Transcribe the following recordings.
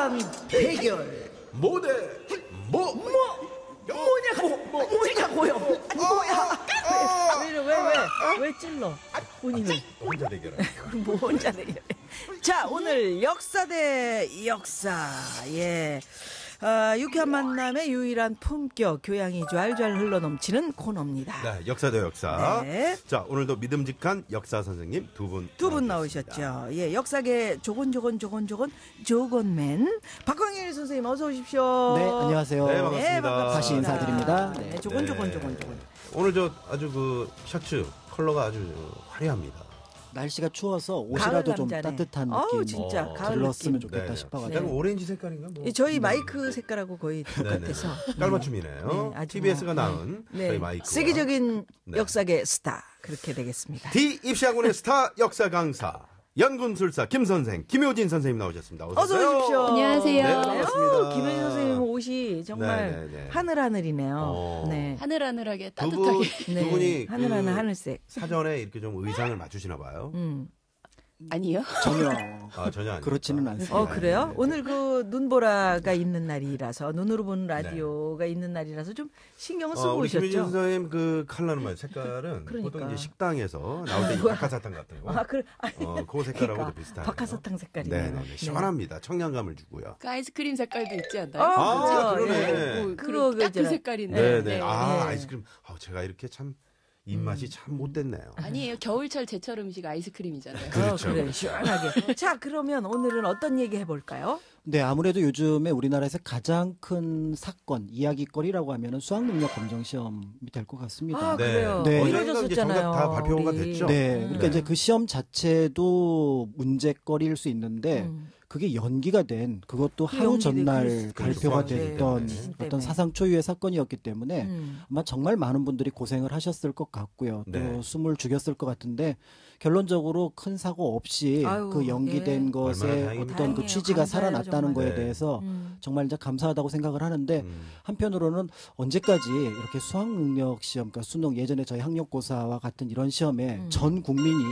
유일한 대결. 뭐냐고요? 왜 찔러? 본인은 혼자 대결. 뭐 혼자 대결. 자, 오늘 역사 대 역사. 예. 유쾌한 만남의 유일한 품격, 교양이 좔좔 흘러넘치는 코너입니다. 네, 역사 대 역사. 네. 자, 오늘도 믿음직한 역사 선생님 두 분 나오셨죠. 예, 역사계 조건맨 박광일 선생님 어서 오십시오. 네, 안녕하세요. 네, 반갑습니다. 다시 인사드립니다. 네, 조건. 오늘 저 아주 그 셔츠 컬러가 아주 화려합니다. 날씨가 추워서 옷이라도 좀 남자네. 따뜻한 어우, 느낌 진짜 가을 들렀으면 느낌. 좋겠다 네. 싶어가지고. 약간 오렌지 색깔인가? 뭐. 저희 마이크 색깔하고 거의 똑같아서. 깔맞춤이네요. 네, 아주 TBS가 뭐, 낳은 저희 마이크. 세계적인 네. 역사계 스타 그렇게 되겠습니다. D 입시학원의 스타 역사 강사 연금술사 김선생 김효진 선생님 나오셨습니다. 어서 오십시오. 안녕하세요. 네, 반갑습니다. 김효진 선생님 옷이 정말 네. 하늘하늘이네요. 네. 하늘하늘하게 두 따뜻하게. 네. 분이 하늘하늘 하늘색. 사전에 이렇게 좀 의상을 맞추시나 봐요. 아니요. 전혀 전혀 아니에요. 그렇지는 않습니다. 그래요? 네. 오늘 그 눈보라가 있는 날이라서 눈으로 보는 라디오가 있는 날이라서 좀 신경을 쓰고 우리 김효진 오셨죠? 선생님 그 컬러는 말이야 색깔은 그러니까. 보통 이제 식당에서 나올 때 박하사탕 같은 거. 그래. 그 색깔하고도 비슷하네요. 박하사탕 색깔이네요. 네. 시원합니다. 청량감을 주고요. 그 아이스크림 색깔도 있지 않나요? 그렇죠. 그러네. 뭐, 그거 딱그 있잖아요. 색깔인데. 네. 네. 아이스크림. 제가 이렇게 참 입맛이 참 못됐네요. 아니에요. 겨울철 제철 음식 아이스크림이잖아요. 그렇죠. 그래, 시원하게. 자, 그러면 오늘은 어떤 얘기 해볼까요? 네, 아무래도 요즘에 우리나라에서 가장 큰 사건, 이야기거리라고 하면은 수학 능력 검정 시험이 될 것 같습니다. 그래요. 네. 이루어졌었잖아요. 정답 다 발표가 우리. 됐죠? 네, 그러니까 이제 그 시험 자체도 문제거리일 수 있는데 그게 연기가 된 그것도 하루 전날 발표가 됐던 어떤 사상 초유의 사건이었기 때문에 아마 정말 많은 분들이 고생을 하셨을 것 같고요. 또 네. 숨을 죽였을 것 같은데 결론적으로 큰 사고 없이 그 연기된 것에 얼마나 다행입니까? 어떤 그 취지가 감사해요, 살아났다는 정말. 거에 네. 대해서 정말 이제 감사하다고 생각을 하는데 한편으로는 언제까지 이렇게 수학 능력 시험, 그러니까 수능 예전에 저희 학력고사와 같은 이런 시험에 전 국민이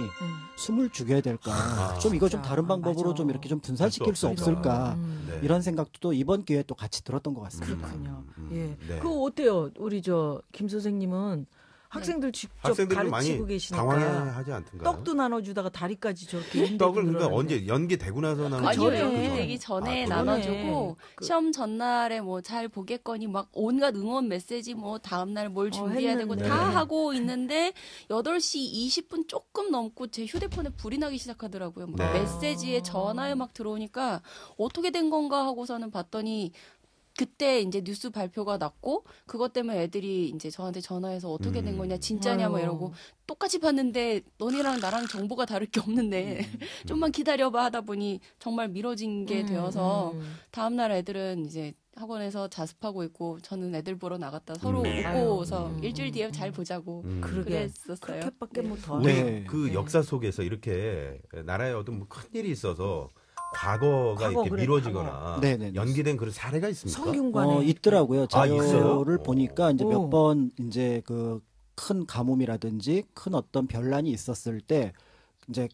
숨을 죽여야 될까? 좀 이거 좀 다른 방법으로 맞아. 좀 이렇게 좀 분산시킬 수 없을까? 네. 이런 생각도 또 이번 기회에 또 같이 들었던 것 같습니다. 그렇군요. 예. 네. 그거 어때요? 우리 김 선생님은 학생들 직접 학생들이 가르치고 많이 계시니까 당황하지 않던가요? 떡도 나눠주다가 다리까지 저렇게 떡을 그러니까 늘어나는데. 언제 연기되고 나서 나는 아니요, 전에. 연기되기 전에 그래요? 나눠주고 그- 시험 전날에 뭐 잘 보겠거니 막 온갖 응원 메시지 뭐 다음날 뭘 준비해야 되고 했는데. 다 하고 있는데 8시 20분 조금 넘고 제 휴대폰에 불이 나기 시작하더라고요. 막 네. 메시지에 전화에 막 들어오니까 어떻게 된 건가 하고서는 봤더니 그때 이제 뉴스 발표가 났고 그것 때문에 애들이 이제 저한테 전화해서 어떻게 된 거냐 진짜냐 뭐 아유. 이러고 똑같이 봤는데 너네랑 나랑 정보가 다를 게 없는데 좀만 기다려봐 하다 보니 정말 미뤄진 게 되어서 다음날 애들은 이제 학원에서 자습하고 있고 저는 애들 보러 나갔다 서로 웃고서 일주일 뒤에 잘 보자고 그러게. 그랬었어요. 그렇게밖에 못 더. 우리 네. 그 역사 속에서 이렇게 나라에 어떤 뭐 큰일이 있어서 과거가 과거 이렇게 그래, 미뤄지거나 과거. 네네. 연기된 그런 사례가 있습니까? 성균관에 있더라고요. 있어요? 자료를 보니까 이제 오. 몇 번 이제 그 큰 가뭄이라든지 큰 어떤 변란이 있었을 때 이제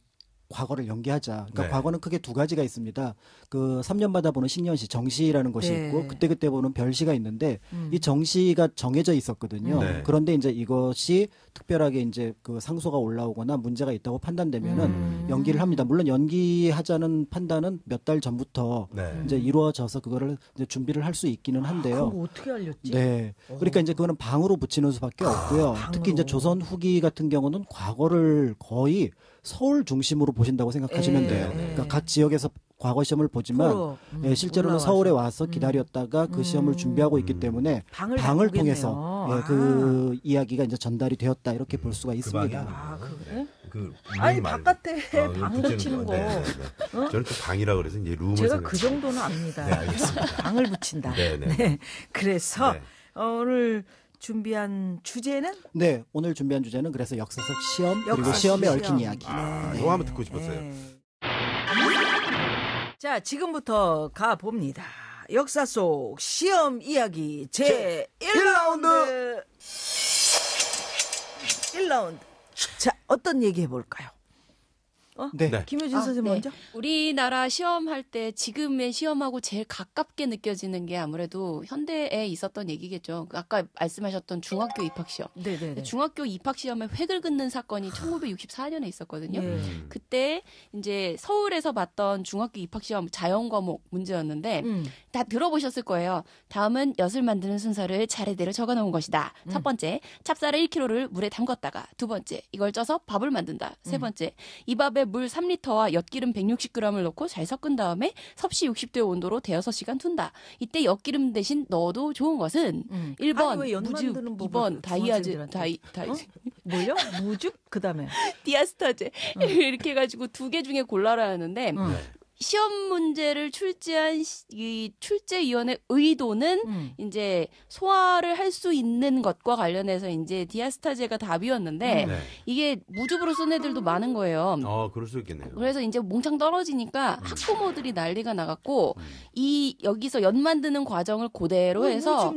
과거를 연기하자. 그러니까 네. 과거는 크게 두 가지가 있습니다. 그 3년마다 보는 신년시 정시라는 것이 네. 있고 그때그때 보는 별시가 있는데 이 정시가 정해져 있었거든요. 네. 그런데 이제 이것이 특별하게 이제 그 상소가 올라오거나 문제가 있다고 판단되면은 연기를 합니다. 물론 연기하자는 판단은 몇 달 전부터 네. 이제 이루어져서 그거를 이제 준비를 할 수 있기는 한데요. 그거 어떻게 알렸지? 네. 그러니까 이제 그거는 방으로 붙이는 수밖에 없고요. 특히 이제 조선 후기 같은 경우는 과거를 거의 서울 중심으로 보신다고 생각하시면 돼요. 그러니까 각 지역에서 과거 시험을 보지만 프로, 실제로는 올라와서. 서울에 와서 기다렸다가 그 시험을 준비하고 있기 때문에 방을 방을 보겠네요. 통해서 그 이야기가 이제 전달이 되었다 이렇게 볼 수가 있습니다. 아, 그래? 그 아니, 룸이 말고. 바깥에 이거 방 붙이는 붙이는 거. 네. 저는 또 방이라 그래서 이제 룸을 제가 생각. 그 정도는 압니다. 네, 알겠습니다. 방을 붙인다. 네, 네. 네. 그래서 네. 오늘 준비한 주제는 네, 오늘 준비한 주제는 그래서 역사 속 시험 그리고 역사 시험에 시험. 얽힌 이야기. 이거 한번 듣고 싶었어요. 네. 자, 지금부터 가봅니다. 역사 속 시험 이야기 제 1라운드. 1라운드. 자, 어떤 얘기 해볼까요? 네. 네. 김효진 선생님 네. 먼저. 우리나라 시험할 때 지금의 시험하고 제일 가깝게 느껴지는 게 아무래도 현대에 있었던 얘기겠죠. 아까 말씀하셨던 중학교 입학 시험. 네네네. 중학교 입학 시험에 획을 긋는 사건이 1964년에 있었거든요. 예. 그때 이제 서울에서 봤던 중학교 입학 시험 자연 과목 문제였는데 다 들어보셨을 거예요. 다음은 엿을 만드는 순서를 차례대로 적어놓은 것이다. 첫 번째, 찹쌀을 1kg를 물에 담궜다가. 두 번째, 이걸 쪄서 밥을 만든다. 세 번째, 이 밥에 물 3리터와 엿기름 160g을 넣고 잘 섞은 다음에 섭씨 60도의 온도로 대여섯 시간 둔다. 이때 엿기름 대신 넣어도 좋은 것은 1번 아니, 왜엿 무즙, 만드는 법을 2번 다이아즈, 중학생들한테. 뭐요? 무죽? 그 다음에. 디아스타제 이렇게 해가지고 두 개 중에 골라라 하는데 시험 문제를 출제한 이 출제위원회 의도는 이제 소화를 할 수 있는 것과 관련해서 이제 디아스타제가 답이었는데 네. 이게 무즙으로 쓴 애들도 많은 거예요. 그럴 수 있겠네요. 그래서 이제 몽창 떨어지니까 학부모들이 난리가 나갔고 이 여기서 엿 만드는 과정을 그대로 해서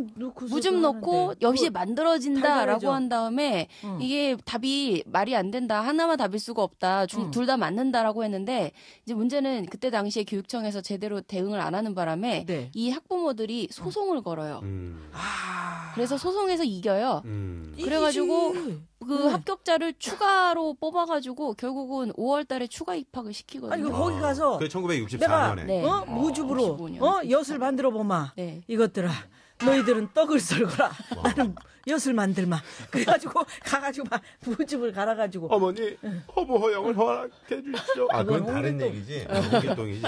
무즙 넣고 엿이 만들어진다라고 달달해져. 한 다음에 이게 답이 말이 안 된다. 하나만 답일 수가 없다. 둘 다 맞는다라고 했는데 이제 문제는 그때 당시에 교육청에서 제대로 대응을 안 하는 바람에 네. 이 학부모들이 소송을 걸어요. 아. 그래서 소송에서 이겨요. 그래가지고 이기지. 그 합격자를 추가로 뽑아가지고 결국은 5월달에 추가 입학을 시키거든요. 아니 거기 가서 그 1964년에. 내가 네. 무즙으로 65년. 엿을 만들어 보마. 네. 이것들아 너희들은 떡을 썰거라. 나는 엿을 만들마. 그래가지고 가가지고 막 무즙을 갈아가지고 어머니 허브 허용을 허락해 주십시오. 그건 다른 홍길동. 얘기지. 홍길동이지.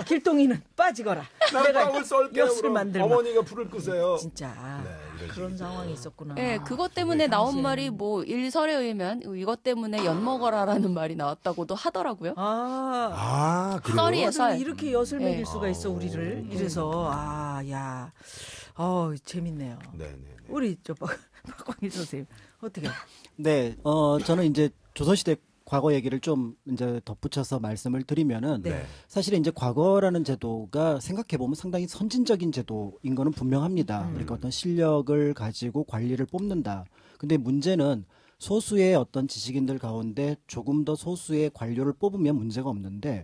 길동이는 빠지거라. 난 빵을 썰게요. 엿을 그럼 만들마. 어머니가 불을 끄세요. 진짜 이런 그런 식이죠. 상황이 있었구나. 네, 그것 때문에 나온 말이 뭐 일설에 의하면 이것 때문에 엿 먹어라라는 말이 나왔다고도 하더라고요. 그래요? 썰이에요. 어떻게 이렇게 엿을 네. 먹일 수가 있어 우리를. 이래서 재밌네요. 네네. 우리 박광일 선생님 어떻게? 네, 저는 이제 조선시대 과거 얘기를 좀 이제 덧붙여서 말씀을 드리면은 네. 사실은 이제 과거라는 제도가 생각해 보면 상당히 선진적인 제도인 거는 분명합니다. 그러니까 어떤 실력을 가지고 관리를 뽑는다. 근데 문제는 소수의 어떤 지식인들 가운데 조금 더 소수의 관료를 뽑으면 문제가 없는데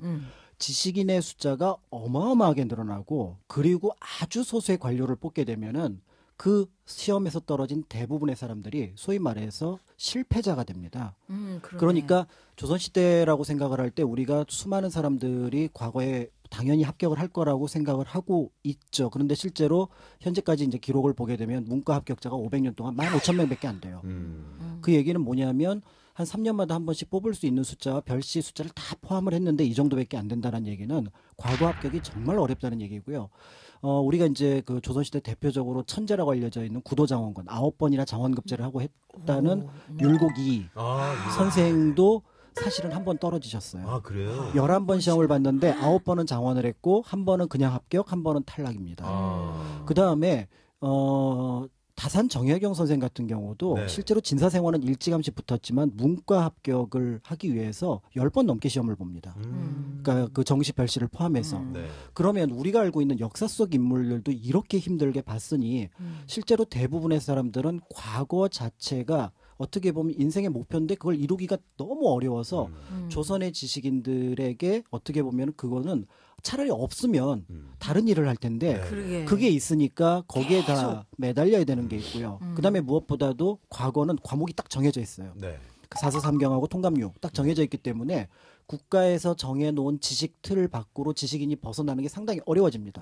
지식인의 숫자가 어마어마하게 늘어나고 그리고 아주 소수의 관료를 뽑게 되면은 그 시험에서 떨어진 대부분의 사람들이 소위 말해서 실패자가 됩니다. 그러니까 조선시대라고 생각을 할 때 우리가 수많은 사람들이 과거에 당연히 합격을 할 거라고 생각을 하고 있죠. 그런데 실제로 현재까지 이제 기록을 보게 되면 문과 합격자가 500년 동안 15,000명밖에 안 돼요. 그 얘기는 뭐냐면 한 3년마다 한 번씩 뽑을 수 있는 숫자와 별시 숫자를 다 포함을 했는데 이 정도밖에 안 된다는 얘기는 과거 합격이 정말 어렵다는 얘기고요. 우리가 이제 그 조선시대 대표적으로 천재라고 알려져 있는 구도장원권 9번이나 장원급제를 하고 했다는 율곡이 선생도 사실은 한 번 떨어지셨어요. 그래요? 11번 시험을 봤는데 9번은 장원을 했고 한 번은 그냥 합격, 한 번은 탈락입니다. 그다음에 다산 정혜경 선생 같은 경우도 네. 실제로 진사생활은 일찌감치 붙었지만 문과 합격을 하기 위해서 10번 넘게 시험을 봅니다. 그러니까 그 정시 별시를 포함해서. 네. 그러면 우리가 알고 있는 역사 속 인물들도 이렇게 힘들게 봤으니 실제로 대부분의 사람들은 과거 자체가 어떻게 보면 인생의 목표인데 그걸 이루기가 너무 어려워서 조선의 지식인들에게 어떻게 보면 그거는 차라리 없으면 다른 일을 할 텐데 그러게. 그게 있으니까 거기에 다 매달려야 되는 게 있고요. 그다음에 무엇보다도 과거는 과목이 딱 정해져 있어요. 네. 그 사서삼경하고 통감유 딱 정해져 있기 때문에 국가에서 정해놓은 지식 틀 밖으로 지식인이 벗어나는 게 상당히 어려워집니다.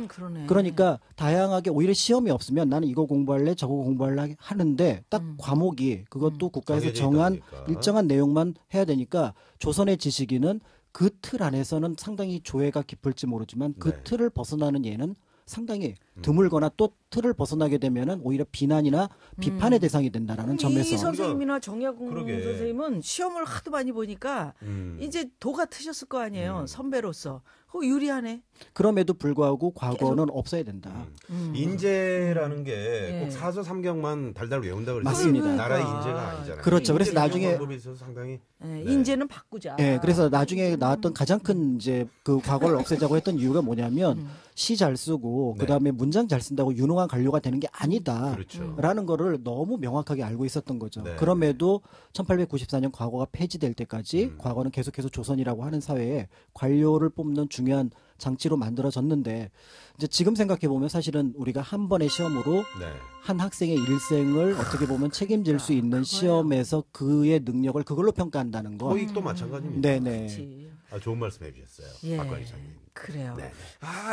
그러네. 그러니까 다양하게 오히려 시험이 없으면 나는 이거 공부할래 저거 공부할래 하는데 딱 과목이 그것도 국가에서 정해져 정한 있다 보니까. 일정한 내용만 해야 되니까 조선의 지식인은 그 틀 안에서는 상당히 조예가 깊을지 모르지만 그 네. 틀을 벗어나는 예는 상당히 드물거나 또 틀을 벗어나게 되면은 오히려 비난이나 비판의 대상이 된다라는 이 점에서 선생님이나 정약용 그러게. 선생님은 시험을 하도 많이 보니까 이제 도가 트셨을 거 아니에요. 선배로서. 그거 유리하네. 그럼에도 불구하고 과거는 없어야 된다. 인재라는 게 꼭 예. 사서삼경만 달달 외운다 그러죠. 맞습니다. 나라의 인재가 아니잖아요. 그렇죠. 그래서 인재 나중에 인정 방법에 있어서 상당히 네, 인재는 바꾸자. 예, 그래서 나중에 나왔던 가장 큰 이제 그 과거를 없애자고 했던 이유가 뭐냐면 시 잘 쓰고 네. 그다음에 문장 잘 쓴다고 유능한 훌륭한 관료가 되는 게 아니다. 그렇죠. 라는 거를 너무 명확하게 알고 있었던 거죠. 네. 그럼에도 1894년 과거가 폐지될 때까지 과거는 계속해서 조선이라고 하는 사회에 관료를 뽑는 중요한 장치로 만들어졌는데 이제 지금 생각해 보면 사실은 우리가 한 번의 시험으로 네. 한 학생의 일생을 어떻게 보면 책임질 수 있는 시험에서 그의 능력을 그걸로 평가한다는 거. 토익도 마찬가지입니다. 네네. 그렇지. 아, 좋은 말씀 해주셨어요. 예. 박광희 기자님. 그래요. 네.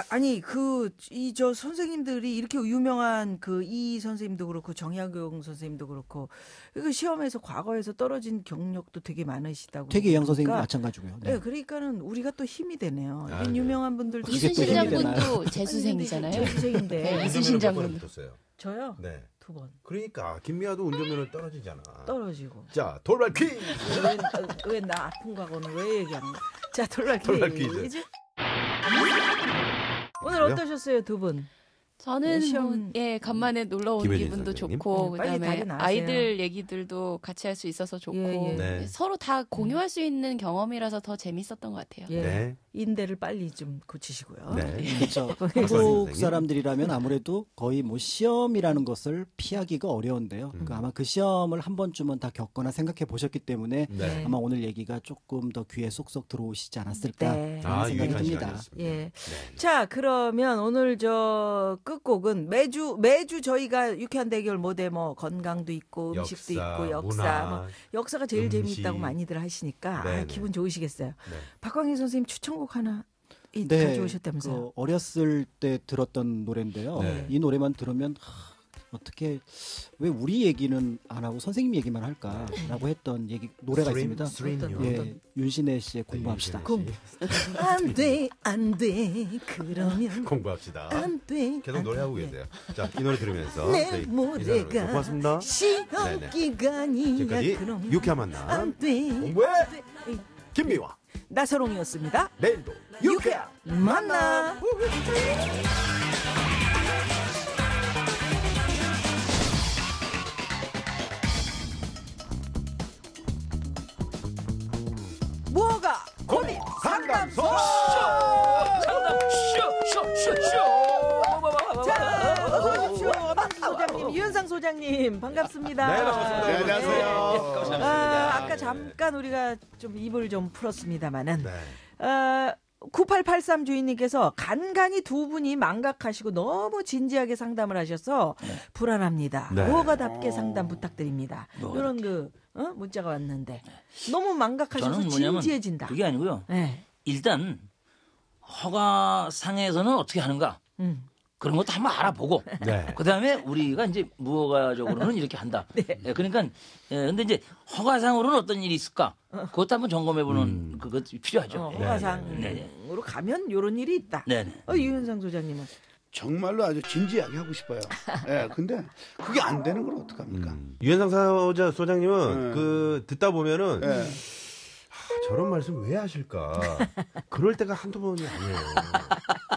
아니 저 선생님들이 이렇게 유명한 그 이 선생님도 그렇고 정약용 선생님도 그렇고 그 시험에서 과거에서 떨어진 경력도 되게 많으시다고. 퇴계영 선생님도 그러니까, 마찬가지고요. 네, 그러니까는 우리가 또 힘이 되네요. 아, 이런 네. 유명한 분들도 그게 또 이순신 힘이 되나요? 장군도 재수생이잖아요. 재수생인데 네, 이순신 장군. 붙었어요. 저요 네. 2번 그러니까 김미아도 운전면허 떨어지잖아. 떨어지고. 자, 돌발 퀴즈. 왜 나 아픈 과거는 왜 얘기하는 거야? 자, 돌발 돌발 퀴즈. 퀴즈. 오늘 그래요? 어떠셨어요, 두 분? 저는 시험- 뭐, 예, 간만에 놀러 온 김혜진 기분도 선생님. 좋고 빨리 그다음에 다리 나세요. 아이들 얘기들도 같이 할 수 있어서 좋고 예, 예. 네. 서로 다 공유할 수 있는 경험이라서 더 재밌었던 것 같아요. 예. 네. 인대를 빨리 좀 고치시고요. 네. 그렇죠. 선생님. 한국 사람들이라면 아무래도 거의 뭐 시험이라는 것을 피하기가 어려운데요. 그러니까 아마 그 시험을 한 번쯤은 다 겪거나 생각해 보셨기 때문에 네. 아마 오늘 얘기가 조금 더 귀에 쏙쏙 들어오시지 않았을까 네. 하는 생각이 유익한 듭니다. 시간이었습니다. 예. 네. 자, 그러면 오늘 저 끝곡은 매주 저희가 유쾌한 대결 모델 뭐 건강도 있고 음식도 있고 역사 문화, 뭐 역사가 제일 음식. 재미있다고 많이들 하시니까 네, 네. 기분 좋으시겠어요. 네. 박광희 선생님 추천곡 하나 네, 가져오셨다면서요? 그 어렸을 때 들었던 노래인데요. 네. 이 노래만 들으면 어떻게 왜 우리 얘기는 안 하고 선생님 얘기만 할까라고 했던 노래가 있습니다. 스트림 예, 윤신혜 씨의 공부합시다. 안 돼, 안 돼. 그러면 공부합시다. 안 돼. 계속 노래하고 계세요. 자, 이 노래 들으면서 내 저희 모래가 인사드리겠습니다. 고맙습니다. 시험 네네. 기간이야. 지금까지 그러면 유쾌한 만남 안 돼. 공부해 김미화. 나서롱이었습니다. 내일도 유쾌한 만나. 뭐가 고민 상담소. 자, 어서 오십시오. 박수 소장님, 이현상 소장님, 반갑습니다. 네, 반갑습니다. 네, 안녕하세요. 아까 잠깐 우리가 좀 입을 좀 풀었습니다만은. 네. 9883 주인님께서 간간히 두 분이 망각하시고 너무 진지하게 상담을 하셔서 불안합니다. 네. 무허가답게 상담 부탁드립니다. 이런 문자가 왔는데 너무 망각하셔서 저는 뭐냐면 진지해진다. 그게 아니고요. 네. 일단 허가상에서는 어떻게 하는가 그런 것도 한번 알아보고 네. 그다음에 우리가 이제 무허가적으로는 이렇게 한다. 네, 그러니까 근데 이제 허가상으로는 어떤 일이 있을까? 그것도 한번 점검해보는 그것 필요하죠. 허가상으로 가면 이런 일이 있다. 네네. 유윤상 소장님은 정말로 아주 진지하게 하고 싶어요. 예, 근데 그게 안 되는 걸 어떡합니까? 유현상 소장님은 네. 그 듣다 보면은 예. 저런 말씀 왜 하실까? 그럴 때가 한두 번이 아니에요.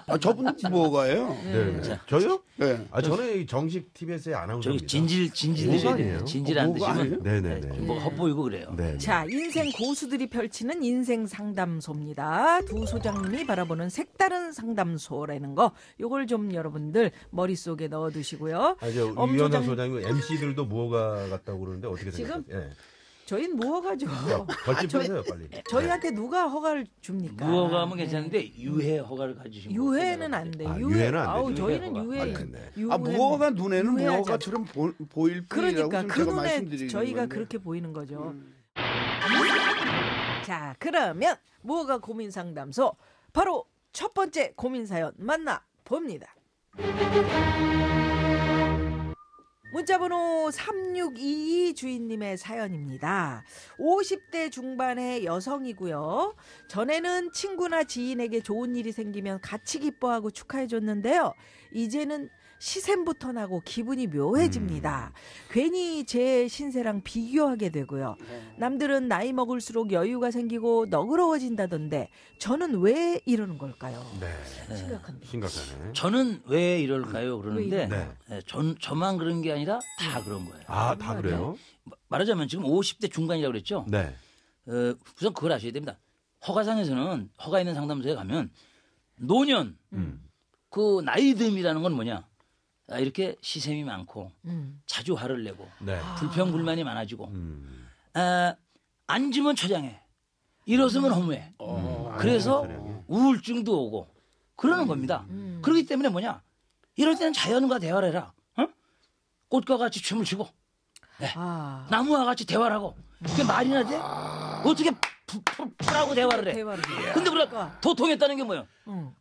아, 저분은 뭐가예요? 네. 저요? 네. 아, 저는 이 정식 TBS의 저기 아나운서입니다. 진질 뭐가 되셔야 아니에요? 돼요. 진질 안 뭐가 드시면 네네네. 뭐 헛보이고 그래요. 네. 자, 인생 고수들이 펼치는 인생 상담소입니다. 두 소장님이 바라보는 색다른 상담소라는 거, 요걸 좀 여러분들 머릿속에 넣어두시고요. 아, 이제 엄 유현상 소장- 소장님 MC들도 무허가 같다고 그러는데 어떻게 지금? 생각하세요? 예. 저희는 무허가죠. 벌집 빼세요 빨리. 저희한테 누가 허가를 줍니까? 무허가면 괜찮은데 유해 허가를 가지신 거. 유해는 안 돼. 아, 유해는 안 아우, 되죠. 저희는 유해 유해. 허가. 네. 유해- 아, 무허가 눈에는 유해하지 무허가처럼 보일 뿐이라고 그러니까 좀 그 제가 눈에 말씀드리는 저희가 건데. 그렇게 보이는 거죠. 자, 그러면 무허가 고민 상담소 바로 첫 번째 고민 사연 만나 봅니다. 문자번호 3622 주인님의 사연입니다. 50대 중반의 여성이고요. 전에는 친구나 지인에게 좋은 일이 생기면 같이 기뻐하고 축하해줬는데요. 이제는 시샘부터 나고 기분이 묘해집니다. 괜히 제 신세랑 비교하게 되고요. 남들은 나이 먹을수록 여유가 생기고 너그러워진다던데 저는 왜 이러는 걸까요? 네. 심각한데. 심각하네. 저는 왜 이럴까요? 그러는데 네. 저만 그런 게 아니라 다 그런 거예요. 아, 다 그래요? 말하자면 지금 50대 중반이라고 그랬죠. 네. 우선 그걸 아셔야 됩니다. 허가상에서는 허가 있는 상담소에 가면 노년 그 나이듦이라는 건 뭐냐? 이렇게 시샘이 많고 자주 화를 내고 네. 불평불만이 많아지고 앉으면 처장해 일어서면 허무해. 그래서 우울증도 오고 그러는 겁니다. 그렇기 때문에 뭐냐 이럴 때는 자연과 대화를 해라. 어? 꽃과 같이 춤을 추고 나무와 같이 대화를 하고 그게 말이나 돼? 어떻게 풀하고 대화를 해? 근데 우리가 도통했다는 게 뭐예요?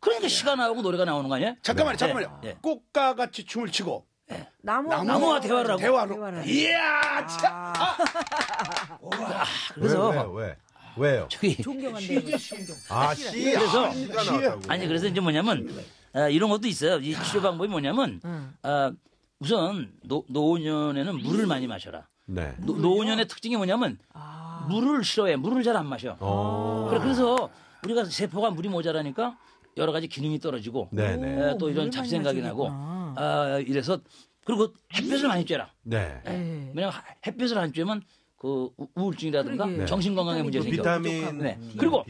그러니까 시가 나오고 노래가 나오는 거 아니에요? 잠깐만요. 네. 꽃과 같이 춤을 추고 나무와 대화를 하고. 대화로. 이야, 참. 그래서 왜요? 저기 존경한대. 그래서 시가 나왔다고. 아니 그래서 이제 뭐냐면 이런 것도 있어요. 이 치료 방법이 뭐냐면 우선 노년에는 물을 많이 마셔라. 네. 노년의 특징이 뭐냐면 물을 싫어해. 물을 잘 안 마셔. 그래서 우리가 세포가 물이 모자라니까 여러 가지 기능이 떨어지고 네네. 또 이런 잡생각이 나고 이래서 그리고 햇볕을 많이 쬐라. 네. 왜냐면 햇볕을 안 쬐면 그 우울증이라든가 그러게. 정신건강에 문제 생겨. 비타민 네. 그리고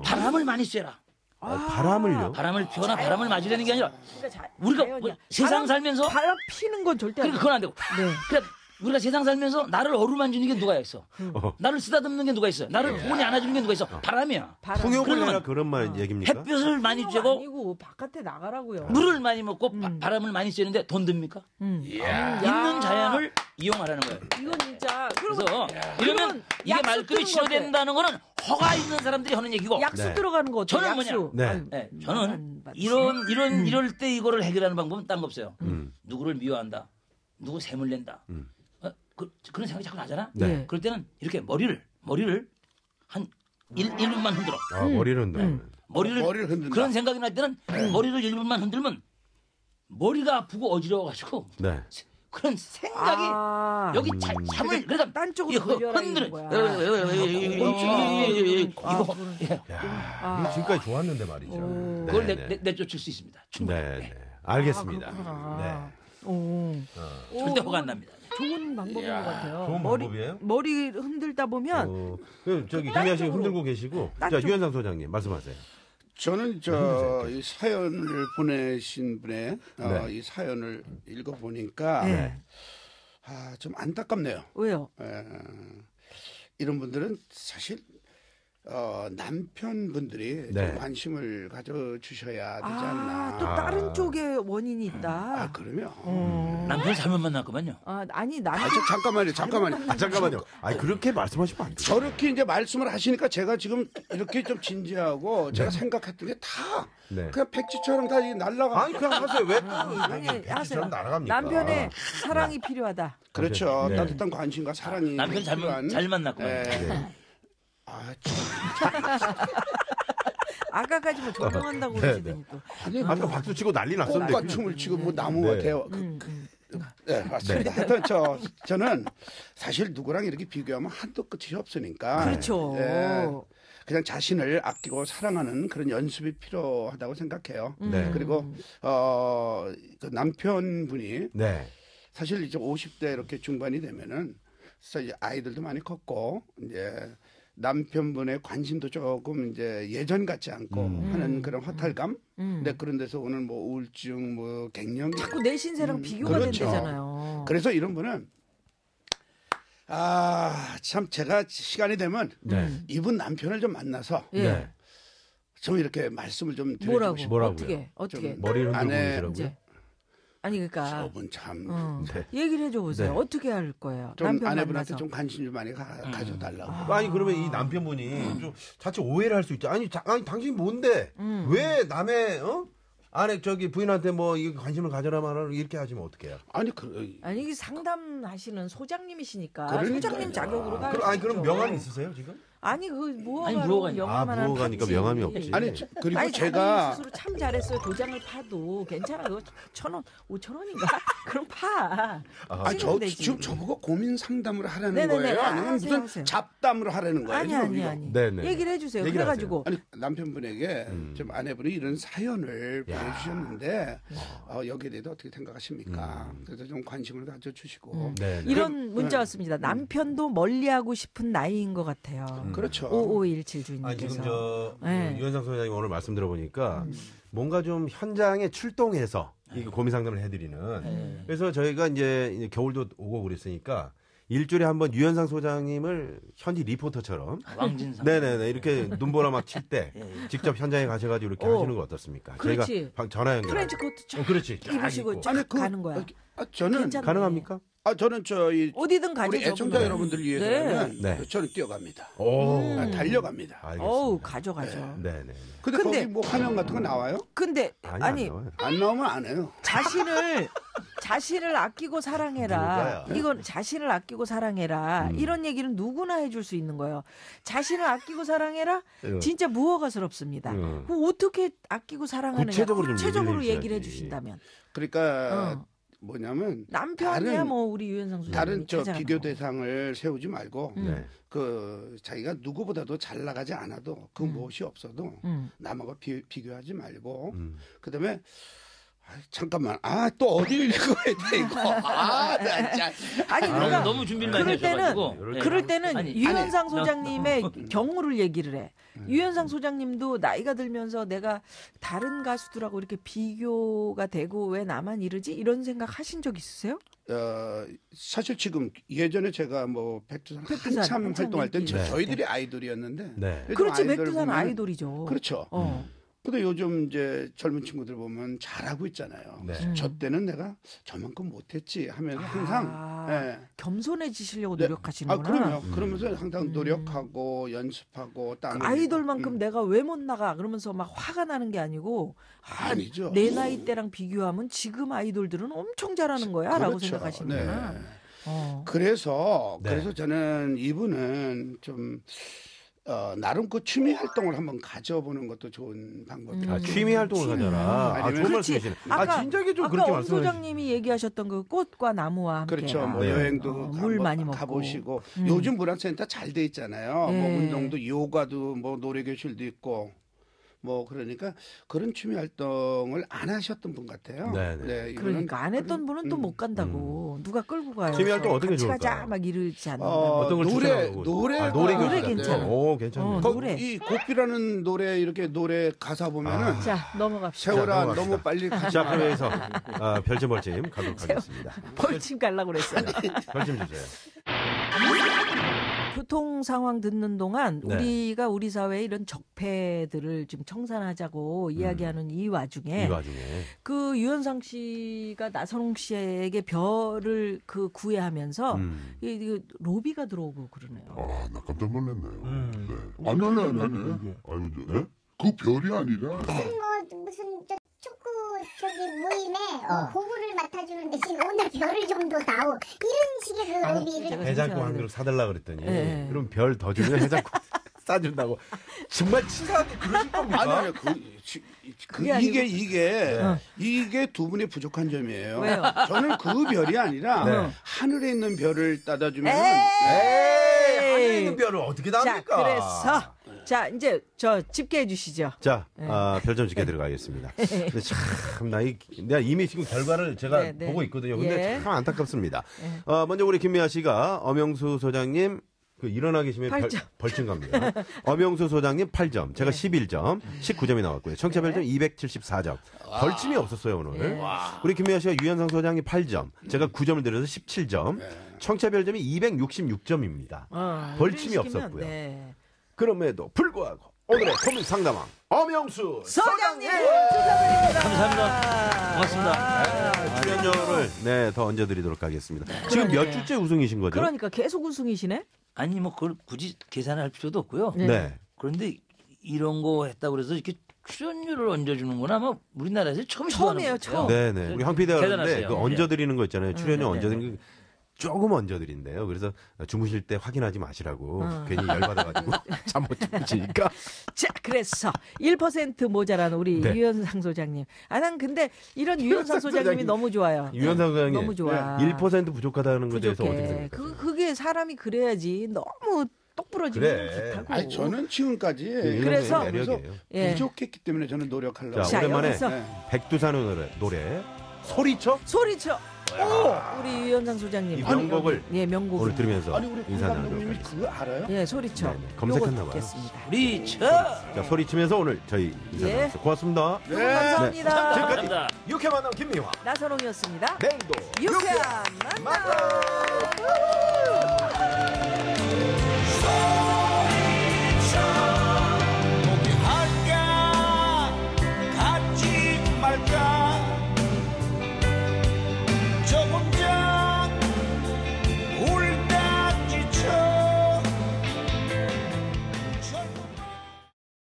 바람을 많이 쐬라. 바람을요? 바람을 피거나 바람을 맞으려는 게 아니라 그러니까 우리가 자연이야. 세상 살면서 바람 피는 건 절대 안 돼. 그건 안 되고. 네. 그러니까 우리가 세상 살면서 나를 어루만지는 게 누가 있어? 나를 쓰다듬는 게 누가 있어? 나를 보니 안아주는 게 누가 있어? 바람이야. 풍요를 내라 그런 말 얘기입니까? 햇볕을 많이 거 쬐고 아니고 바깥에 나가라고요. 물을 많이 먹고 바람을 많이 쐬는데 돈 듭니까? 있는 자연을 이용하라는 거예요. 이건 진짜. 그래서 이러면 이게 약수 말끔히 뜨는 거 치료된다는 거는 허가 있는 사람들이 하는 얘기고 약수 네. 들어가는 거 어때요? 저는 뭐냐? 약수. 네. 아유, 네, 저는 안 받지. 이럴 때 이거를 해결하는 방법은 딴 거 없어요. 누구를 미워한다. 누구 샘을 낸다. 그런 생각이 자꾸 나잖아. 네. 그럴 때는 이렇게 머리를 한 1분만 흔들어. 머리를 흔들어. 머리를 흔든다. 그런 생각이 날 때는 머리를 1분만 흔들면 머리가 아프고 어지러워가지고 네. 그런 생각이 여기 잠을 그러니까 딴 쪽으로 돌려라 이런 거야. 이거 이게 지금까지 좋았는데 말이죠. 그걸 네. 내쫓을 수 있습니다. 충분히. 네. 알겠습니다. 그렇구나. 네. 오. 절대 허가 안 납니다. 좋은 방법인 것 같아요. 좋은 방법이에요? 머리 흔들다 보면 저기 김희아 씨 흔들고 계시고 자 유현상 소장님 말씀하세요. 저는 이 사연을 보내신 분의 이 사연을 읽어보니까 좀 안타깝네요. 왜요? 이런 분들은 사실 남편분들이 네. 좀 관심을 가져주셔야 되지 않나. 또 다른 쪽에 원인이 있다. 그러면 남편 잘못 만났구만요. 아니 나는 잠깐만요. 아니 그렇게 말씀하시면 안 돼요. 저렇게 이제 말씀을 하시니까 제가 지금 이렇게 좀 진지하고 제가 생각했던 게 다 네. 그냥 백지처럼 다 날라가. 아니 그냥 하세요. 왜 아니 하세요. 날아갑니까? 남편의 사랑이 필요하다. 그렇죠. 네. 따뜻한 관심과 사랑이 남편 필요한. 잘 만났구만요. 네. 아까까지 뭐 존경한다고 그러시더니 또. 아니, 아까 박수 치고 난리 났었는데. 꽃과 춤을 추고 뭐 나무와 네. 대화. 네, 맞습니다. 하여튼 저는 사실 누구랑 이렇게 비교하면 한도 끝이 없으니까. 그렇죠. 그냥 자신을 아끼고 사랑하는 그런 연습이 필요하다고 생각해요. 네. 그리고 그 남편분이 네. 사실 이제 50대 이렇게 중반이 되면은 이제 아이들도 많이 컸고 이제 남편분의 관심도 조금 이제 예전 같지 않고 하는 그런 허탈감. 근데 그런 데서 오늘 뭐 우울증, 뭐 갱년. 자꾸 내 신세랑 비교가 그렇죠. 된대잖아요. 그래서 이런 분은 참 제가 시간이 되면 이분 남편을 좀 만나서 예. 좀 이렇게 말씀을 좀 드리고 뭐라고? 싶어요. 뭐라고요? 어떻게? 머리를 흔들고 안에 계시라고요? 이제 아니 그러니까 저분 참. 네. 얘기를 해줘 보세요. 네. 어떻게 할 거예요? 좀 남편 아내분한테 만나서. 좀 관심 좀 많이 가져달라고. 아니 그러면 이 남편분이 좀 자칫 오해를 할 수 있죠. 아니 당신 뭔데 왜 남의 아내 저기 부인한테 뭐 이 관심을 가져라 말아 이렇게 하시면 어떡해요? 아니 아니 이게 상담하시는 소장님이시니까 그러니까요. 소장님 자격으로 가. 아니 그럼 명함 있으세요 지금? 아니 그 무허가로 아니, 무허가니까. 명함만 하면 무허가니까 받지. 명함이 없지. 아니 그리고 아니 제가 자기 스스로 참 잘했어요. 도장을 파도 괜찮아. 그거 1,000원, 5,000원인가? 그럼 파. 찍으면 되지. 지금 저보고 고민 상담을 하라는 네네네. 거예요? 아니면 하세요, 무슨 하세요. 잡담을 하라는 거예요? 아니 지금 아니 이거? 아니. 네네. 얘기를 해주세요. 얘기를 그래가지고 아니 남편분에게 좀 아내분이 이런 사연을 보내주셨는데 여기에 대해서 어떻게 생각하십니까? 그래서 좀 관심을 가져주시고 네. 이런 문자 왔습니다. 남편도 멀리하고 싶은 나이인 것 같아요. 그렇죠. 5517 아니 주인님께서. 지금 저 네. 유현상 소장님 오늘 말씀 들어보니까 뭔가 좀 현장에 출동해서 이거 고민 상담을 해드리는. 그래서 저희가 이제 겨울도 오고 그랬으니까 일주일에 한번 유현상 소장님을 현지 리포터처럼 왕진상. 네네네 이렇게 눈보라 막 칠 때 직접 현장에 가셔가지고 이렇게 하시는 거 어떻습니까? 그렇지. 저희가 전화 연결. 프렌치 코트 쫙 그렇지. 쫙 입으시고 입고. 쫙 가는 거야. 저는 괜찮네. 가능합니까? 저는 저희 어디든 가죠. 우리 애청자 저분은. 여러분들 위해서는 네. 저는 뛰어갑니다. 오. 달려갑니다. 알겠습니다. 어우 가죠. 네네. 근데 근데- 거기 뭐 화면 같은 거 나와요? 근데 아니, 아니 안 나와요. 안 나오면 안 해요. 자신을 아끼고 사랑해라. 누가요? 이건 자신을 아끼고 사랑해라. 이런 얘기는 누구나 해줄 수 있는 거예요. 자신을 아끼고 사랑해라. 진짜 무허가스럽습니다. 그럼 어떻게 아끼고 사랑하느냐. 구체적으로 좀 얘기를 해주셔야지. 해주신다면. 그러니까 뭐냐면 남편이야 뭐 우리 유현상 소장님. 다른 저 비교 대상을 세우지 말고 네. 그 자기가 누구보다도 잘 나가지 않아도 그 무엇이 없어도 남하고 비교하지 말고 그다음에 잠깐만 또 어디를 읽어야 돼 이거 나 진짜 아니 그러니까 너무 준비를 많이 하셔가지고. 그럴 때는 아니, 유현상 소장님의 경우를 얘기를 해. 유현상 소장님도 나이가 들면서 내가 다른 가수들하고 이렇게 비교가 되고 왜 나만 이러지? 이런 생각 하신 적 있으세요? 사실 지금 예전에 제가 뭐 백두산 한참 활동할 땐 네. 저희들이 아이돌이었는데 네. 요즘 그렇지 아이돌 백두산 보면 아이돌이죠. 그렇죠. 근데 요즘 이제 젊은 친구들 보면 잘하고 있잖아요. 네. 저 때는 내가 저만큼 못했지 하면서 항상 예. 겸손해지시려고 네. 노력하시는구나. 그럼요. 그러면서 항상 노력하고 연습하고 땀 아이돌만큼 내가 왜 못 나가 그러면서 막 화가 나는 게 아니고 아니죠. 내 나이 때랑 비교하면 지금 아이돌들은 엄청 잘하는 거야라고 그렇죠. 생각하시는구나. 네. 어. 그래서 저는 이분은 좀 나름 그 취미 활동을 한번 가져보는 것도 좋은 방법이에요. 취미 활동을 가져라. 아니면- 좋은 말씀이시네. 진작에 좀 그렇게 아까 엄 말씀해 소장님이 얘기하셨던 그 꽃과 나무와 함께 그렇죠. 뭐 네. 여행도 물 많이 먹고 가보시고 요즘 문화센터 잘 돼 있잖아요. 뭐 네. 운동도 요가도 뭐 노래교실도 있고 뭐 그러니까 그런 취미 활동을 안 하셨던 분 같아요. 네네. 네, 이거는 그러니까 안 했던 분은 또 못 간다고 누가 끌고 가요. 취미 활동 어떻게 같이 좋을까요? 가자 막 이러지 않는다. 어떤 걸 추천하고? 노래 노래 괜찮아. 오, 괜찮네. 노래. 이 고삐라는 노래 이렇게 노래 가사 보면은 자 넘어갑시다. 세월아 자, 넘어갑시다. 너무 빨리 가지 자, 마. 그래서 별점벌침 가도록 하겠습니다. 벌침 가려고 그랬어요. 별점 주세요. 교통 상황 듣는 동안 네. 우리가 우리 사회의 이런 적폐들을 좀 청산하자고 이야기하는 이 와중에 이 와중에. 그 유현상 씨가 나선홍 씨에게 별을 그 구애하면서 이 로비가 들어오고 그러네요. 아, 나 깜짝 놀랐네요. 네. 아니. 아니, 그 별이 아니라. 뭐 무슨 축구 모임에 공구를 맡아주는 대신 오늘 별을 좀 더 다오 이런 식의 그 로비를 해장국 한 그릇 사달라 그랬더니 네. 그럼 별 더 주면 해장국 싸준다고. 정말 치사하게 그러실 겁니까? 아니요, 그게 아니고. 이게 두 분의 부족한 점이에요. 왜요? 저는 그 별이 아니라 네. 하늘에 있는 별을 따다주면 에이, 하늘에 있는 별을 어떻게 자, 답니까? 그래서 자 이제 저 집계해 주시죠. 자, 별점 짓게 들어가겠습니다. 근데 참, 내가 이미 지금 결과를 제가 네, 네. 보고 있거든요. 근데 예. 참 안타깝습니다. 먼저 우리 김미아 씨가 엄영수 소장님, 일어나 계시면 8점. 벌침 갑니다. 엄영수 소장님 8점, 제가 11점, 19점이 나왔고요. 청취자 별점 274점. 벌침이 없었어요, 오늘. 우리 김미아 씨가 유현상 소장님 8점, 제가 9점을 드려서 17점, 청취자 별점이 266점입니다. 벌침이 시키면, 없었고요. 네. 그럼에도 불구하고 오늘의 고민 상담왕 엄영수 소장님 감사합니다. 고맙습니다. 출연료를 더 얹어드리도록 하겠습니다. 지금 몇 주째 우승이신 거죠? 그러니까 계속 우승이시네. 아니 뭐 그걸 굳이 계산할 필요도 없고요. 네. 그런데 이런 거 했다고 그래서 이렇게 출연료를 얹어주는 건 아마 우리나라에서 처음이에요, 처음. 네네. 우리 황 PD가 그러는데 대단하세요. 그 얹어드리는 거 있잖아요. 출연료 네, 얹어드리는 거 조금 얹어드린대요. 그래서 주무실 때 확인하지 마시라고 괜히 열받아가지고 잠 못 주무시니까. 자, 그래서 1% 모자란 우리 네. 유현상 소장님. 난 근데 이런 유현상 소장님이 소장님. 너무 좋아요. 유현상 소장님 너무 좋아. 1% 부족하다는 것에 대해서 어떻게 부족해. 생각하세요? 그게 사람이 그래야지. 너무 똑부러지면 그래. 좋다고. 아니 저는 지금까지 그래서 매력이에요. 예. 부족했기 때문에 저는 노력하려고. 자, 자, 오랜만에 여기서 네. 백두산 노래 소리쳐? 소리쳐. 오, 우리 유현상 소장님. 이 명곡을 예, 명곡 오늘 들으면서 아니 우리 인사 나누도록 감독님이 하겠습니다. 그거 알아요? 예, 소리쳐. 네, 검색했나 요거 봐요. 듣겠습니다. 소리쳐. 자, 소리치면서 오늘 저희 인사 예. 나눴습니다. 고맙습니다. 네, 감사합니다. 지금까지 유쾌 만남 김미화. 나선홍이었습니다. 내일도 유쾌한 만남.